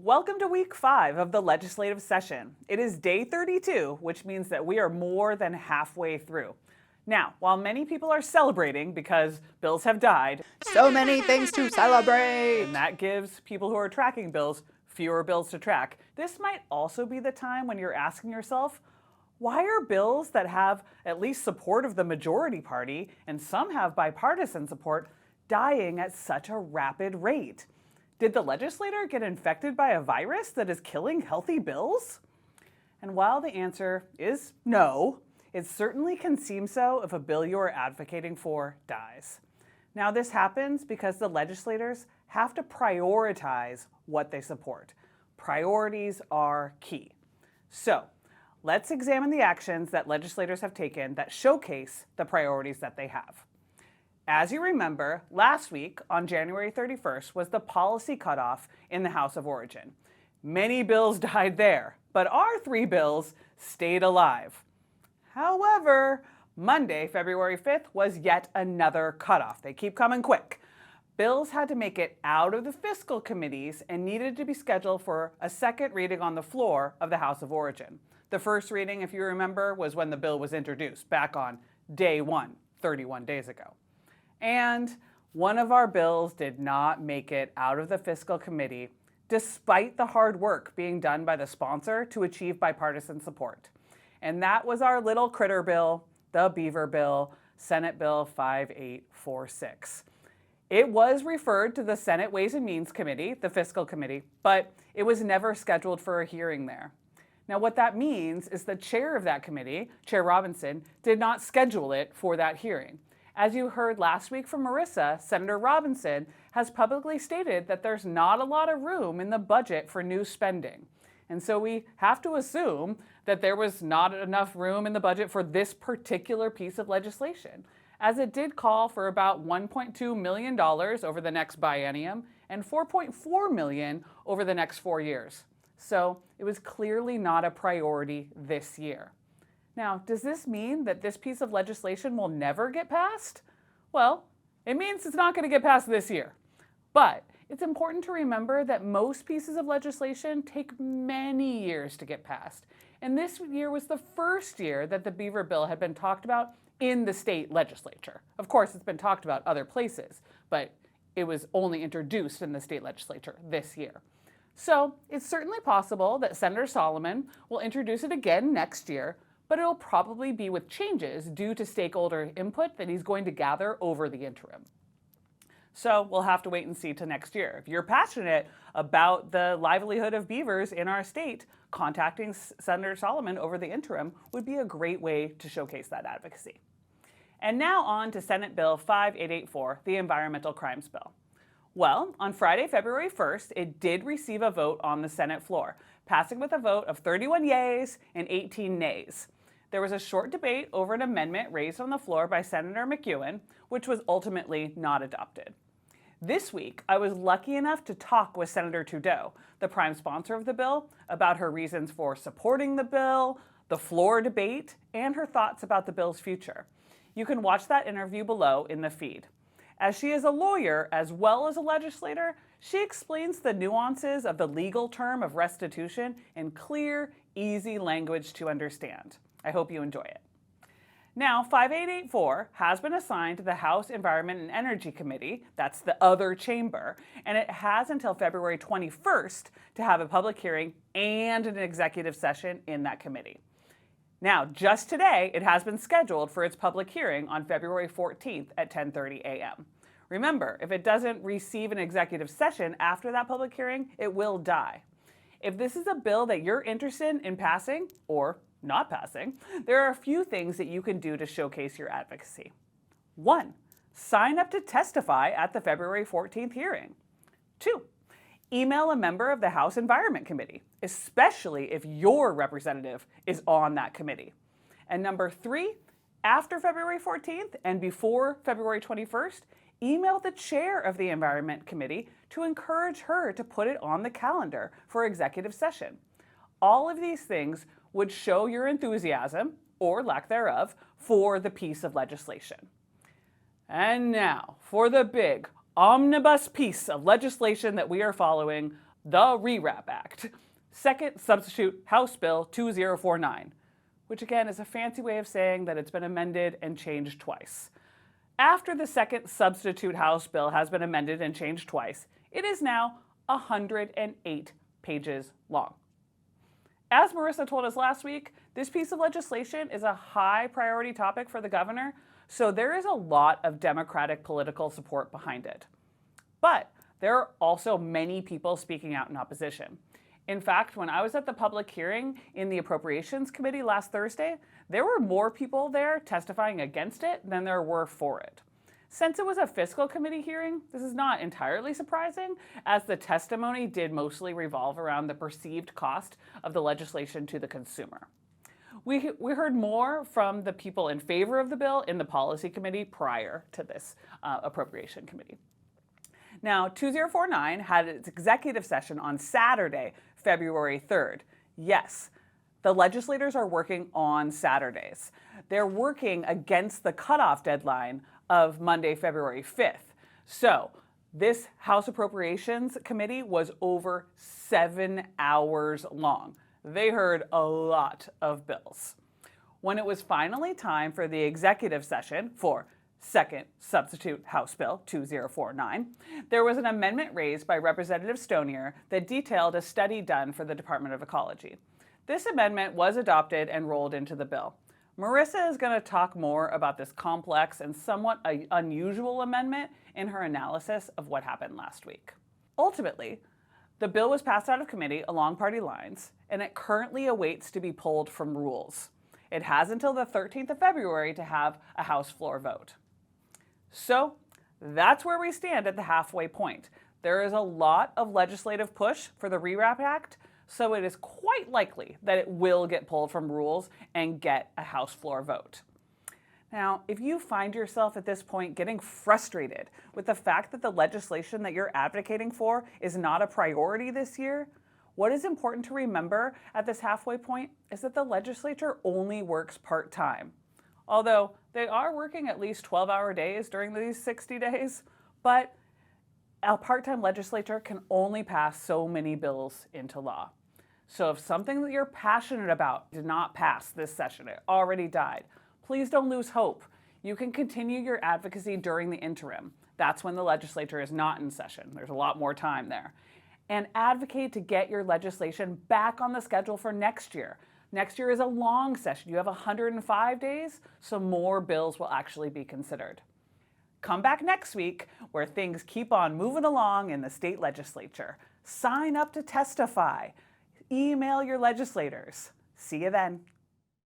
Welcome to week 5 of the legislative session. It is day 32, which means that we are more than halfway through. Now, while many people are celebrating because bills have died, So many things to celebrate! and that gives people who are tracking bills fewer bills to track, this might also be the time when you're asking yourself, why are bills that have at least support of the majority party, and some have bipartisan support, dying at such a rapid rate? Did the legislator get infected by a virus that is killing healthy bills? And while the answer is no, it certainly can seem so if a bill you are advocating for dies. Now, this happens because the legislators have to prioritize what they support. Priorities are key. So, let's examine the actions that legislators have taken that showcase the priorities that they have. As you remember, last week on January 31st was the policy cutoff in the House of Origin. Many bills died there, but our 3 bills stayed alive. However, Monday, February 5th was yet another cutoff. They keep coming quick. Bills had to make it out of the fiscal committees and needed to be scheduled for a second reading on the floor of the House of Origin. The first reading, if you remember, was when the bill was introduced back on day 1, 31 days ago. And one of our bills did not make it out of the fiscal committee, despite the hard work being done by the sponsor to achieve bipartisan support. And that was our little critter bill, the Beaver Bill, Senate Bill 5846. It was referred to the Senate Ways and Means Committee, the fiscal committee, but it was never scheduled for a hearing there. Now, what that means is the chair of that committee, Chair Robinson, did not schedule it for that hearing. As you heard last week from Marissa, Senator Robinson has publicly stated that there's not a lot of room in the budget for new spending. And so we have to assume that there was not enough room in the budget for this particular piece of legislation, as it did call for about $1.2 million over the next biennium and $4.4 million over the next 4 years. So it was clearly not a priority this year. Now, does this mean that this piece of legislation will never get passed? Well, it means it's not going to get passed this year. But it's important to remember that most pieces of legislation take many years to get passed. And this year was the first year that the Beaver Bill had been talked about in the state legislature. Of course, it's been talked about other places, but it was only introduced in the state legislature this year. So it's certainly possible that Senator Solomon will introduce it again next year, but it'll probably be with changes due to stakeholder input that he's going to gather over the interim. So we'll have to wait and see till next year. If you're passionate about the livelihood of beavers in our state, contacting Senator Solomon over the interim would be a great way to showcase that advocacy. And now on to Senate Bill 5884, the Environmental Crimes Bill. Well, on Friday, February 1st, it did receive a vote on the Senate floor, passing with a vote of 31 yeas and 18 nays. There was a short debate over an amendment raised on the floor by Senator McEwen, which was ultimately not adopted. This week, I was lucky enough to talk with Senator Trudeau, the prime sponsor of the bill, about her reasons for supporting the bill, the floor debate, and her thoughts about the bill's future. You can watch that interview below in the feed. As she is a lawyer as well as a legislator, she explains the nuances of the legal term of restitution in clear, easy language to understand. I hope you enjoy it. Now, 5884 has been assigned to the House Environment and Energy Committee, that's the other chamber, and it has until February 21st to have a public hearing and an executive session in that committee. Now, just today, it has been scheduled for its public hearing on February 14th at 10:30 a.m. Remember, if it doesn't receive an executive session after that public hearing, it will die. If this is a bill that you're interested in passing, or not passing, there are a few things that you can do to showcase your advocacy. 1. Sign up to testify at the February 14th hearing. 2. Email a member of the House Environment Committee, especially if your representative is on that committee. And number 3, after February 14th and before February 21st, email the chair of the Environment Committee to encourage her to put it on the calendar for executive session. All of these things would show your enthusiasm, or lack thereof, for the piece of legislation. And now, for the big omnibus piece of legislation that we are following, the REWRAP Act, Second Substitute House Bill 2049, which again is a fancy way of saying that it's been amended and changed twice. After the Second Substitute House Bill has been amended and changed twice, it is now 108 pages long. As Marissa told us last week, this piece of legislation is a high priority topic for the governor, so there is a lot of Democratic political support behind it. But there are also many people speaking out in opposition. In fact, when I was at the public hearing in the Appropriations Committee last Thursday, there were more people there testifying against it than there were for it. Since it was a fiscal committee hearing, this is not entirely surprising, as the testimony did mostly revolve around the perceived cost of the legislation to the consumer. We heard more from the people in favor of the bill in the policy committee prior to this appropriation committee. Now, 2049 had its executive session on Saturday, February 3rd. Yes, the legislators are working on Saturdays. They're working against the cutoff deadline of Monday, February 5th. So this House Appropriations Committee was over 7 hours long. They heard a lot of bills. When it was finally time for the executive session for Second Substitute House Bill 2049, there was an amendment raised by Representative Stonier that detailed a study done for the Department of Ecology. This amendment was adopted and rolled into the bill. Marissa is going to talk more about this complex and somewhat unusual amendment in her analysis of what happened last week. Ultimately, the bill was passed out of committee along party lines, and it currently awaits to be pulled from rules. It has until the 13th of February to have a House floor vote. So that's where we stand at the halfway point. There is a lot of legislative push for the REWRAP Act, so it is quite likely that it will get pulled from rules and get a House floor vote. Now, if you find yourself at this point getting frustrated with the fact that the legislation that you're advocating for is not a priority this year, what is important to remember at this halfway point is that the legislature only works part-time. Although they are working at least 12-hour days during these 60 days, but a part-time legislature can only pass so many bills into law. So if something that you're passionate about did not pass this session, it already died, please don't lose hope. You can continue your advocacy during the interim. That's when the legislature is not in session. There's a lot more time there. And advocate to get your legislation back on the schedule for next year. Next year is a long session. You have 105 days, so more bills will actually be considered. Come back next week where things keep on moving along in the state legislature. Sign up to testify. Email your legislators. See you then.